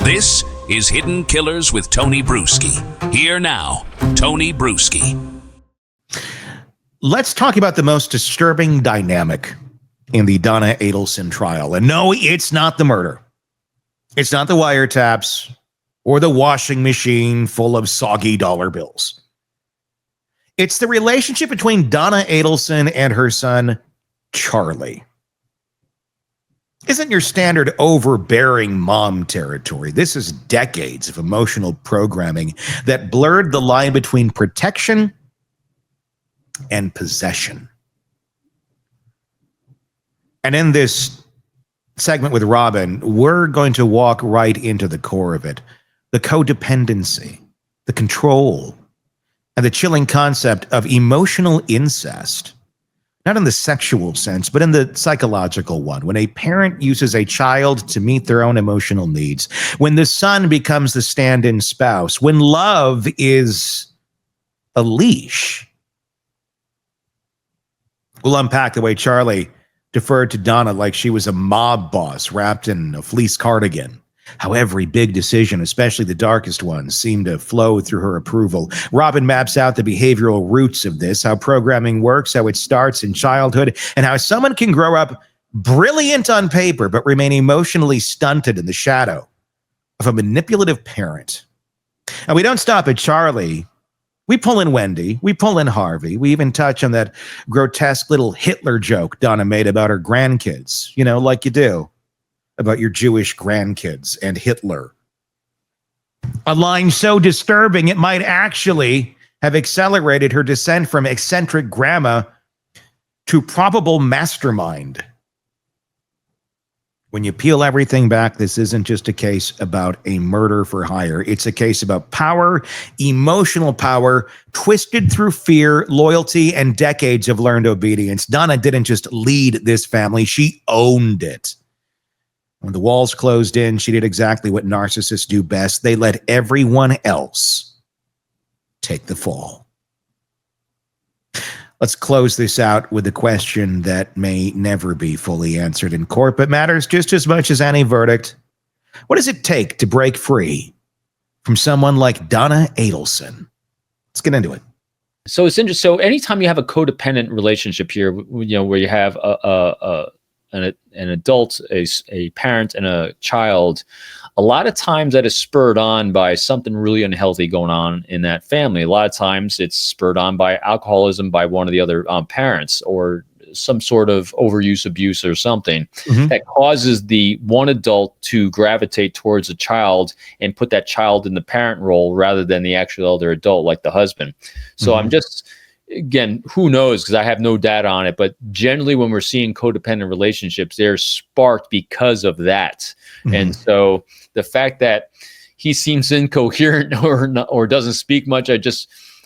This is Hidden Killers with Tony Bruschi. Here now, Tony Bruschi. Let's talk about the most disturbing dynamic in the Donna Adelson trial. And no, it's not the murder. It's not the wiretaps or the washing machine full of soggy dollar bills. It's the relationship between Donna Adelson and her son, Charlie. Isn't your standard overbearing mom territory. This is decades of emotional programming that blurred the line between protection and possession. And in this segment with Robin, we're going to walk right into the core of it. The codependency, the control, and the chilling concept of emotional incest. Not in the sexual sense, but in the psychological one. When a parent uses a child to meet their own emotional needs. When the son becomes the stand-in spouse. When love is a leash. We'll unpack the way Charlie deferred to Donna like she was a mob boss wrapped in a fleece cardigan. How every big decision, especially the darkest ones, seemed to flow through her approval. Robin maps out the behavioral roots of this, how programming works, how it starts in childhood, and how someone can grow up brilliant on paper but remain emotionally stunted in the shadow of a manipulative parent. And we don't stop at Charlie. We pull in Wendi. We pull in Harvey. We even touch on that grotesque little Hitler joke Donna made about her grandkids, you know, like you do about your Jewish grandkids and Hitler. A line so disturbing it might actually have accelerated her descent from eccentric grandma to probable mastermind. When you peel everything back, this isn't just a case about a murder for hire. It's a case about power, emotional power, twisted through fear, loyalty, and decades of learned obedience. Donna didn't just lead this family, she owned it. When the walls closed in, she did exactly what narcissists do best. They let everyone else take the fall. Let's close this out with a question that may never be fully answered in court, but matters just as much as any verdict. What does it take to break free from someone like Donna Adelson? Let's get into it. So it's interesting. So anytime you have a codependent relationship here, you know, where you have an adult, a parent, and a child, a lot of times that is spurred on by something really unhealthy going on in that family. A lot of times it's spurred on by alcoholism by one of the other parents, or some sort of overuse, abuse, or something that causes the one adult to gravitate towards a child and put that child in the parent role rather than the actual other adult, like the husband. So I'm just... Again, who knows, because I have no data on it, but generally when we're seeing codependent relationships, they're sparked because of that. And so the fact that he seems incoherent or doesn't speak much,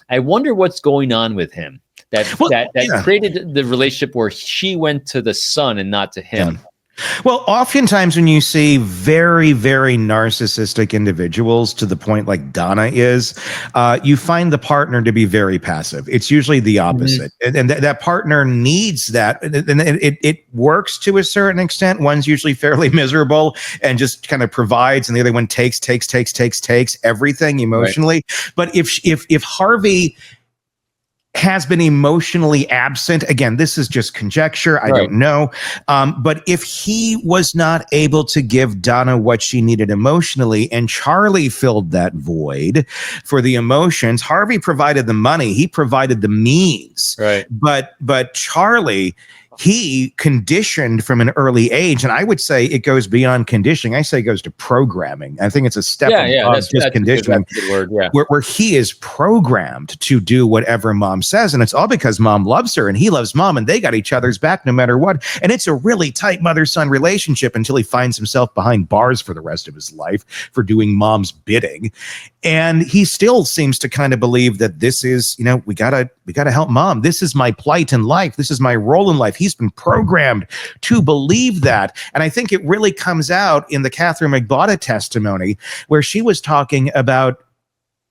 I wonder what's going on with him that created the relationship where she went to the son and not to him. Well, oftentimes when you see very, very narcissistic individuals to the point like Donna is, you find the partner to be very passive. It's usually the opposite. And that partner needs that. And it works to a certain extent. One's usually fairly miserable and just kind of provides, and the other one takes everything emotionally. But if Harvey has been emotionally absent. Again, this is just conjecture. I don't know. But if he was not able to give Donna what she needed emotionally, and Charlie filled that void for the emotions, Harvey provided the money. He provided the means. Right. But Charlie, he conditioned from an early age, and I would say it goes beyond conditioning. I say it goes to programming. I think it's a step above just conditioning, where he is programmed to do whatever mom says, and it's all because mom loves her and he loves mom, and they got each other's back no matter what. And it's a really tight mother-son relationship until he finds himself behind bars for the rest of his life for doing mom's bidding. And he still seems to kind of believe that this is, you know, we gotta help mom. This is my plight in life. This is my role in life. He's been programmed to believe that. And I think it really comes out in the Catherine McBotta testimony, where she was talking about,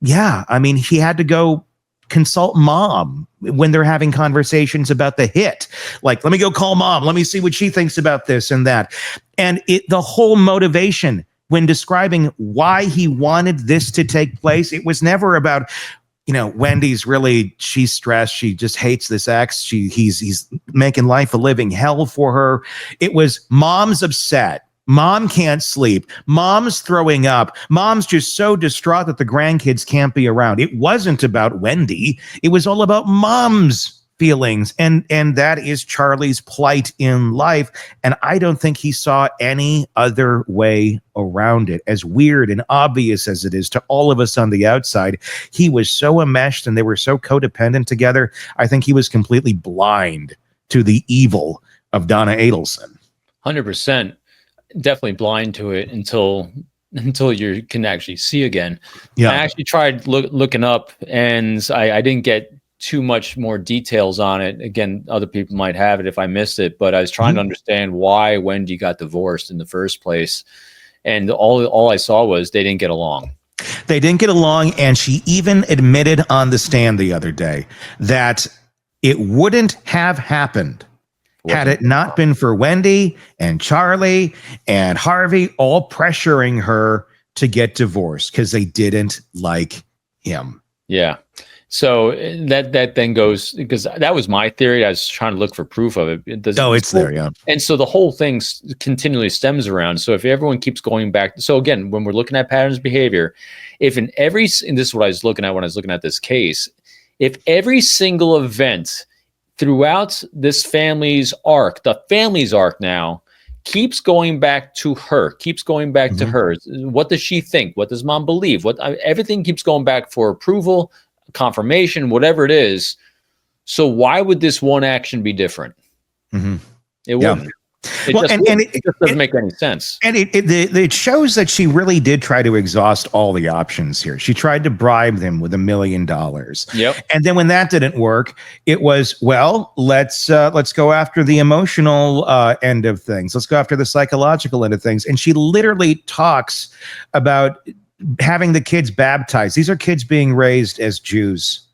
he had to go consult mom when they're having conversations about the hit. Like, let me go call mom. Let me see what she thinks about this and that. And the whole motivation, when describing why he wanted this to take place, it was never about, Wendy's really, she's stressed. She just hates this ex. He's making life a living hell for her. It was mom's upset. Mom can't sleep. Mom's throwing up. Mom's just so distraught that the grandkids can't be around. It wasn't about Wendi. It was all about mom's feelings. And that is Charlie's plight in life. And I don't think he saw any other way around it. As weird and obvious as it is to all of us on the outside, he was so enmeshed and they were so codependent together. I think he was completely blind to the evil of Donna Adelson. 100%. Definitely blind to it until you can actually see again. Yeah. I actually tried looking up, and I didn't get too much more details on it. Again, other people might have it if I missed it, but I was trying to understand why Wendi got divorced in the first place. And all I saw was they didn't get along. They didn't get along, and she even admitted on the stand the other day that it wouldn't have happened had it not been for Wendi and Charlie and Harvey all pressuring her to get divorced because they didn't like him. Yeah. So that then goes, because that was my theory. I was trying to look for proof of it. It's there, yeah. And so the whole thing continually stems around. So if everyone keeps going back, so again, when we're looking at patterns of behavior, and this is what I was looking at when I was looking at this case, if every single event throughout this family's arc, the family's arc now, keeps going back to her, to her. What does she think? What does mom believe? Everything keeps going back for approval, confirmation, whatever it is. So why would this one action be different? It wouldn't. It just doesn't make any sense. And it shows that she really did try to exhaust all the options here. She tried to bribe them with $1 million. Yep. And then when that didn't work, it was, well, let's go after the emotional end of things. Let's go after the psychological end of things. And she literally talks about having the kids baptized. These are kids being raised as Jews.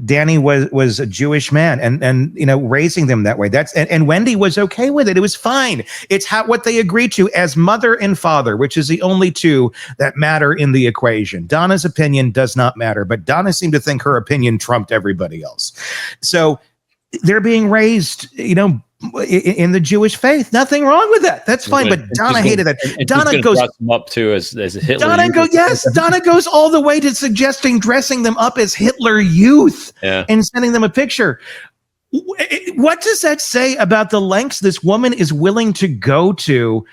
Danny was a Jewish man, and raising them that way. And Wendi was okay with it. It was fine. It's what they agreed to as mother and father, which is the only two that matter in the equation. Donna's opinion does not matter, but Donna seemed to think her opinion trumped everybody else. So they're being raised, in the Jewish faith. Nothing wrong with that. That's fine. But Donna hated that. Donna goes up to as Hitler. Donna goes all the way to suggesting dressing them up as Hitler Youth and sending them a picture. What does that say about the lengths this woman is willing to go to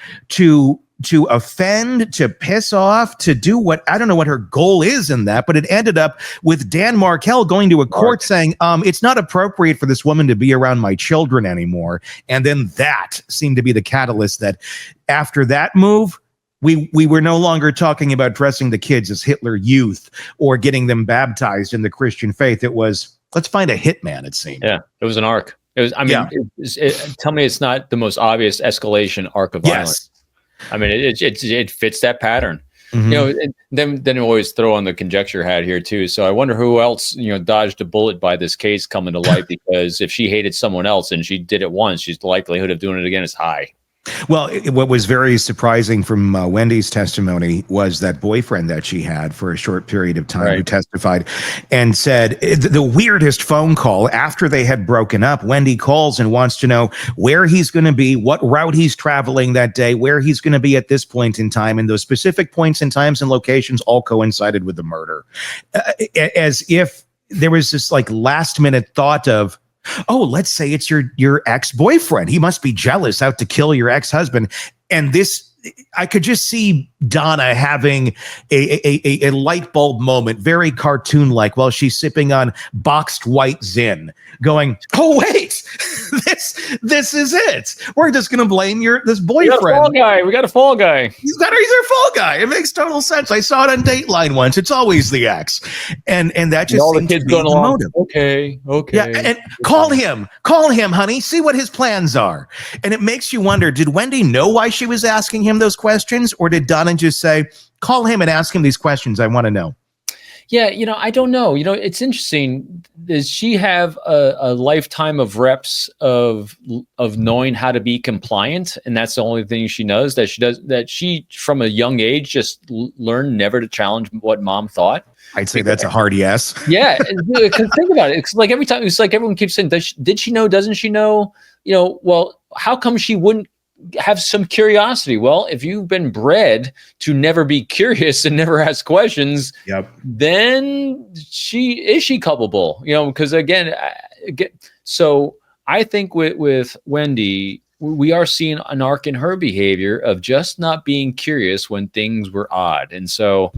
offend, to piss off, to do what, I don't know what her goal is in that, but it ended up with Dan Markel going to a court saying, it's not appropriate for this woman to be around my children anymore. And then that seemed to be the catalyst that after that move, we were no longer talking about dressing the kids as Hitler Youth or getting them baptized in the Christian faith. It was, let's find a hitman, it seemed. Yeah, it was an arc. It was, tell me it's not the most obvious escalation arc of violence. I mean, it fits that pattern. Then always throw on the conjecture hat here too. So I wonder who else, dodged a bullet by this case coming to light, because if she hated someone else and she did it once, the likelihood of doing it again is high. Well, what was very surprising from Wendi's testimony was that boyfriend that she had for a short period of time who testified and said the weirdest phone call after they had broken up. Wendi calls and wants to know where he's going to be, what route he's traveling that day, where he's going to be at this point in time. And those specific points and times and locations all coincided with the murder, as if there was this last minute thought of, oh, let's say it's your ex-boyfriend. He must be jealous, out to kill your ex-husband. And this, I could just see Donna having a light bulb moment, very cartoon-like, while she's sipping on boxed white Zin, going, oh, wait, this is it. We're just going to blame this boyfriend. We got a fall guy. He's our fall guy. It makes total sense. I saw it on Dateline once. It's always the ex. And that just all the kids going along. Okay. Yeah, and call him, honey. See what his plans are. And it makes you wonder, did Wendi know why she was asking him those questions? Or did Donna just say, call him and ask him these questions? I want to know. Yeah, I don't know. It's interesting. Does she have a lifetime of reps of knowing how to be compliant, and that's the only thing she knows that she from a young age just learned never to challenge what mom thought? I'd say that's a hard yes. Yeah, because think about it. It's like every time, it's like everyone keeps saying, did she know? Doesn't she know? Well, how come she wouldn't have some curiosity? Well, if you've been bred to never be curious and never ask questions, Yep. then is she culpable? Because again, so I think with Wendi, we are seeing an arc in her behavior of just not being curious when things were odd. And so,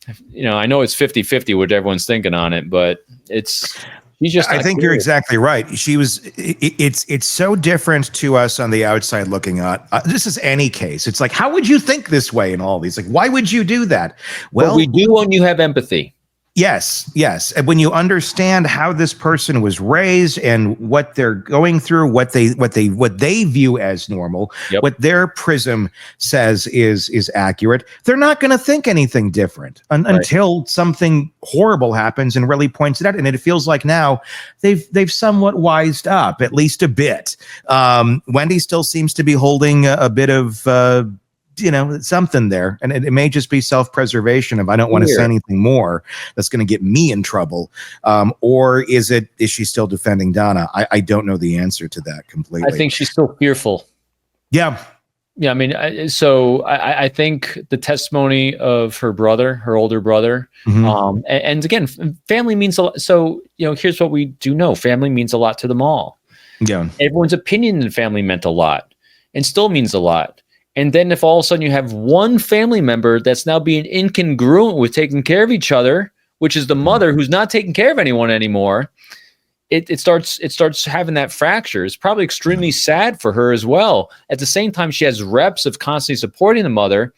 I know it's 50-50 what everyone's thinking on it, but she's just, I think you're exactly right. It's so different to us on the outside looking on. This is any case. It's like, how would you think this way in all these? Like, why would you do that? Well, we do when you have empathy. Yes. And when you understand how this person was raised and what they're going through, what they view as normal, what their prism says is accurate, they're not going to think anything different until something horrible happens and really points it out. And it feels like now they've somewhat wised up, at least a bit. Wendi still seems to be holding a bit of something there, and it may just be self-preservation of I don't want to say anything more that's going to get me in trouble, or is she still defending Donna? I don't know the answer to that completely. I think she's still fearful. Yeah. I mean, I think the testimony of her older brother, and again, family means a lot. So here's what we do know: family means a lot to them all. Yeah, everyone's opinion in family meant a lot, and still means a lot. And then if all of a sudden you have one family member that's now being incongruent with taking care of each other, which is the mother who's not taking care of anyone anymore, it starts having that fracture. It's probably extremely sad for her as well. At the same time, she has reps of constantly supporting the mother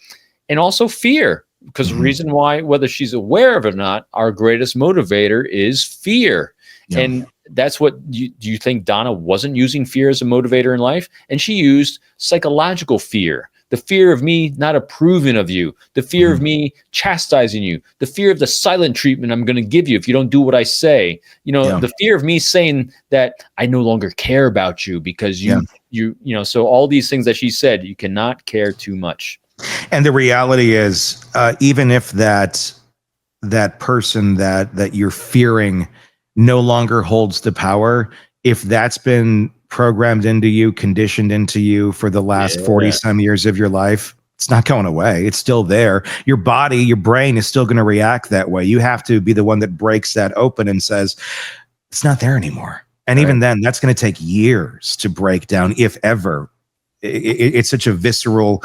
and also fear, because the reason why, whether she's aware of it or not, our greatest motivator is fear. Yeah. And that's what do you think Donna wasn't using fear as a motivator in life? And she used psychological fear, the fear of me not approving of you, the fear of me chastising you, the fear of the silent treatment I'm going to give you if you don't do what I say. The fear of me saying that I no longer care about you because so all these things that she said, you cannot care too much. And the reality is, even if that person that you're fearing no longer holds the power, if that's been programmed into you, conditioned into you for the last 40 some years of your life, it's not going away. It's still there. Your body, your brain is still going to react that way. You have to be the one that breaks that open and says, it's not there anymore. And even then, that's going to take years to break down, if ever. It's such a visceral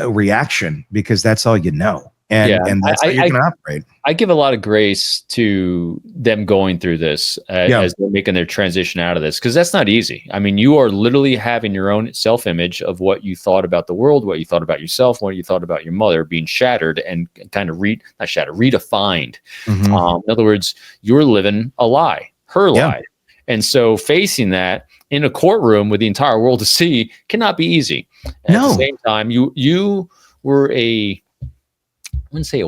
reaction because that's all you know. And that's how you're going to operate. I give a lot of grace to them going through this as they're making their transition out of this, because that's not easy. I mean, you are literally having your own self-image of what you thought about the world, what you thought about yourself, what you thought about your mother being shattered and kind of redefined. In other words, you're living a lie, her lie. And so facing that in a courtroom with the entire world to see cannot be easy. At the same time, you were I wouldn't say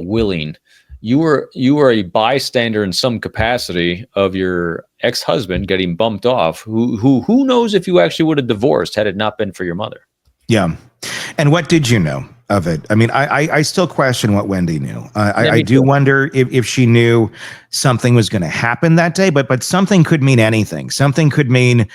you were a bystander in some capacity of your ex-husband getting bumped off, who knows if you actually would have divorced had it not been for your mother. Yeah. And what did you know of it? I mean, I still question what Wendi knew. I do wonder if she knew something was going to happen that day, but something could mean anything. Something could mean,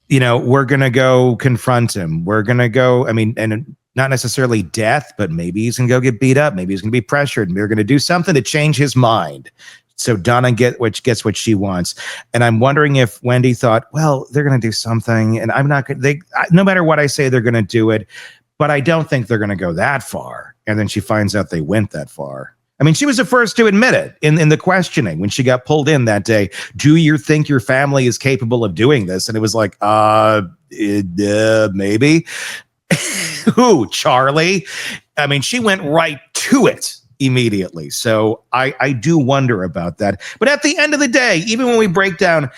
we're going to go confront him. We're going to go, and not necessarily death, but maybe he's going to go get beat up. Maybe he's going to be pressured. And we're going to do something to change his mind. So Donna gets what she wants. And I'm wondering if Wendi thought, well, they're going to do something and I'm not going to, no matter what I say, they're going to do it, but I don't think they're going to go that far. And then she finds out they went that far. I mean, she was the first to admit it in the questioning when she got pulled in that day. Do you think your family is capable of doing this? And it was like, maybe. Who, Charlie? I mean, she went right to it immediately. So I do wonder about that. But at the end of the day, even when we break down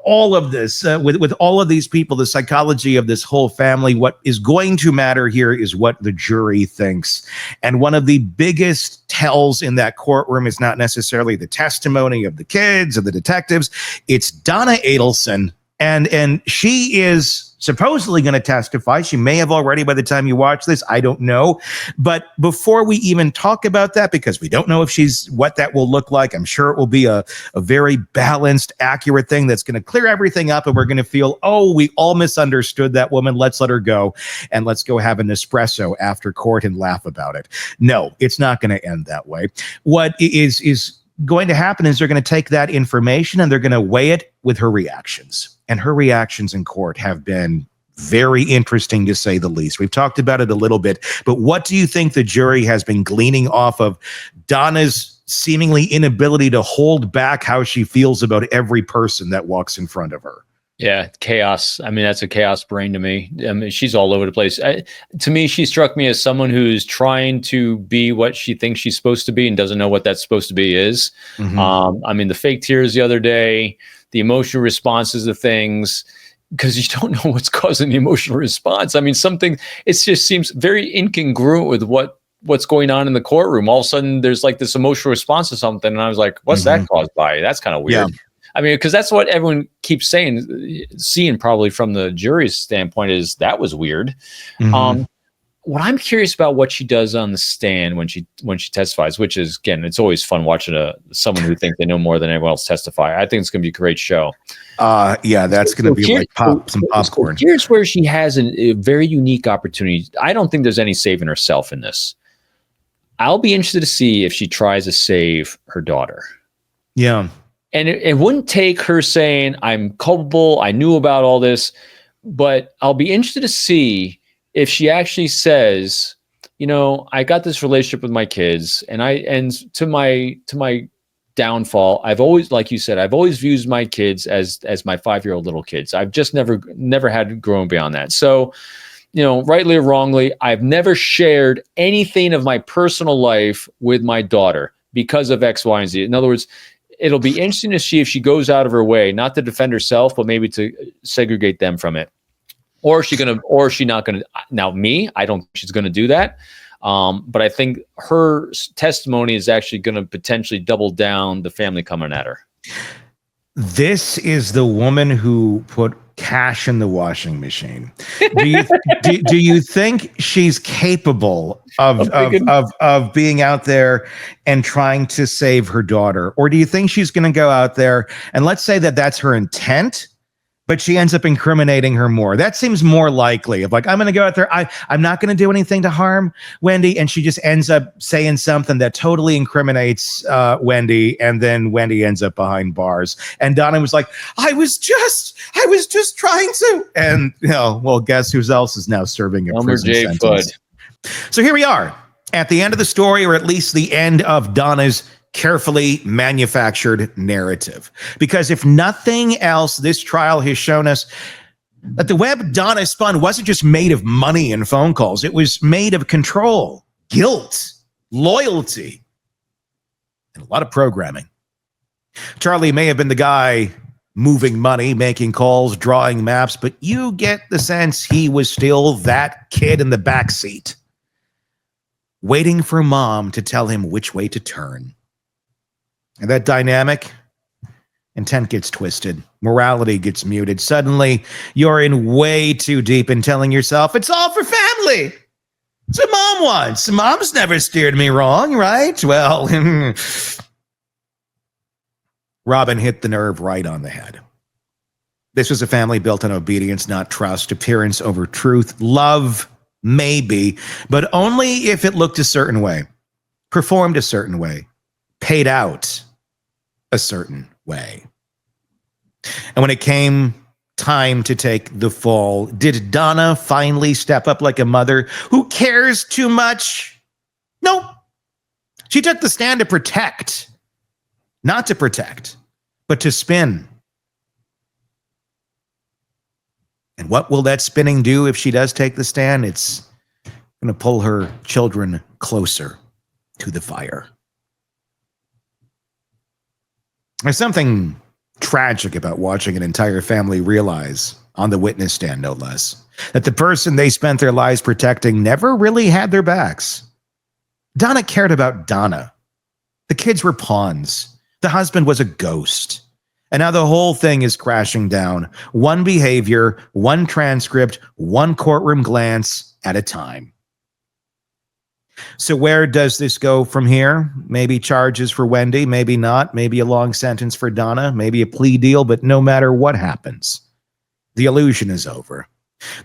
all of this, with all of these people, the psychology of this whole family, what is going to matter here is what the jury thinks. And one of the biggest tells in that courtroom is not necessarily the testimony of the kids or the detectives. It's Donna Adelson. And she is supposedly going to testify. She may have already by the time you watch this. I don't know. But before we even talk about that, because we don't know if she's what that will look like, I'm sure it will be a very balanced, accurate thing that's going to clear everything up. And we're going to feel, oh, we all misunderstood that woman. Let's let her go. And let's go have an espresso after court and laugh about it. No, it's not going to end that way. What is going to happen is they're going to take that information and they're going to weigh it with her reactions. And her reactions in court have been very interesting, to say the least. We've talked about it a little bit, but what do you think the jury has been gleaning off of Donna's seemingly inability to hold back how she feels about every person that walks in front of her? Yeah, chaos. I mean, that's a chaos brain to me. I mean, she's all over the place. To me, she struck me as someone who's trying to be what she thinks she's supposed to be and doesn't know what that's supposed to be is. I mean, the fake tears the other day, the emotional responses to things, because you don't know what's causing the emotional response. I mean, it just seems very incongruent with what's going on in the courtroom. All of a sudden, there's like this emotional response to something. And I was like, what's that caused by? That's kind of weird. Yeah. I mean, because that's what everyone keeps seeing probably from the jury's standpoint is that was weird. What I'm curious about what she does on the stand when she testifies, which is, again, it's always fun watching someone who thinks they know more than everyone else testify. I think it's going to be a great show. Yeah, that's going to be like some popcorn. Here's where she has a very unique opportunity. I don't think there's any saving herself in this. I'll be interested to see if she tries to save her daughter. Yeah. And it wouldn't take her saying, I'm culpable, I knew about all this, but I'll be interested to see if she actually says, you know, I got this relationship with my kids, and to my downfall, I've always, like you said, I've always viewed my kids as my 5-year-old little kids. I've just never had grown beyond that. So, you know, rightly or wrongly, I've never shared anything of my personal life with my daughter because of X, Y, and Z. In other words, it'll be interesting to see if she goes out of her way, not to defend herself, but maybe to segregate them from it. Or is she not gonna? Now, me, I don't think she's gonna do that. But I think her testimony is actually gonna potentially double down the family coming at her. This is the woman who put cash in the washing machine. Do you think she's capable of being out there and trying to save her daughter? Or do you think she's going to go out there and let's say that that's her intent, but she ends up incriminating her more? That seems more likely of like, I'm going to go out there. I'm not going to do anything to harm Wendi. And she just ends up saying something that totally incriminates Wendi. And then Wendi ends up behind bars. And Donna was like, I was just trying to. And, you know, well, guess who else is now serving a prison sentence? So here we are at the end of the story, or at least the end of Donna's carefully manufactured narrative. Because if nothing else, this trial has shown us that the web Donna spun wasn't just made of money and phone calls. It was made of control, guilt, loyalty, and a lot of programming. Charlie may have been the guy moving money, making calls, drawing maps, but you get the sense he was still that kid in the backseat, waiting for mom to tell him which way to turn. And that dynamic, intent gets twisted. Morality gets muted. Suddenly, you're in way too deep in telling yourself, it's all for family. It's what mom wants. Mom's never steered me wrong, right? Well, Robin hit the nerve right on the head. This was a family built on obedience, not trust, appearance over truth, love, maybe, but only if it looked a certain way, performed a certain way, paid out a certain way. And when it came time to take the fall, did Donna finally step up like a mother who cares too much? Nope. She took the stand to protect, not to protect, but to spin. And what will that spinning do if she does take the stand? It's going to pull her children closer to the fire. There's something Tragic about watching an entire family realize, on the witness stand no less, that the person they spent their lives protecting never really had their backs. Donna cared about Donna. The kids were pawns. The husband was a ghost. And now the whole thing is crashing down. One behavior, one transcript, one courtroom glance at a time. So where does this go from here? Maybe charges for Wendi, maybe not. Maybe a long sentence for Donna, maybe a plea deal. But no matter what happens, the illusion is over.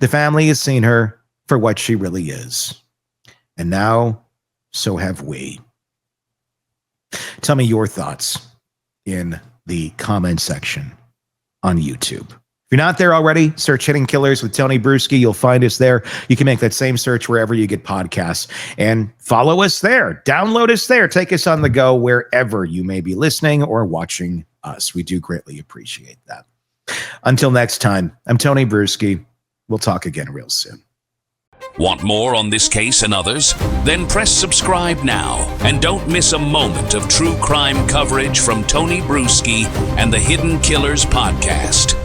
The family has seen her for what she really is. And now, so have we. Tell me your thoughts in the comment section on YouTube. If you're not there already, search Hidden Killers with Tony Bruschi. You'll find us there. You can make that same search wherever you get podcasts and follow us there. Download us there. Take us on the go wherever you may be listening or watching us. We do greatly appreciate that. Until next time, I'm Tony Bruschi. We'll talk again real soon. Want more on this case and others? Then press subscribe now and don't miss a moment of true crime coverage from Tony Bruschi and the Hidden Killers podcast.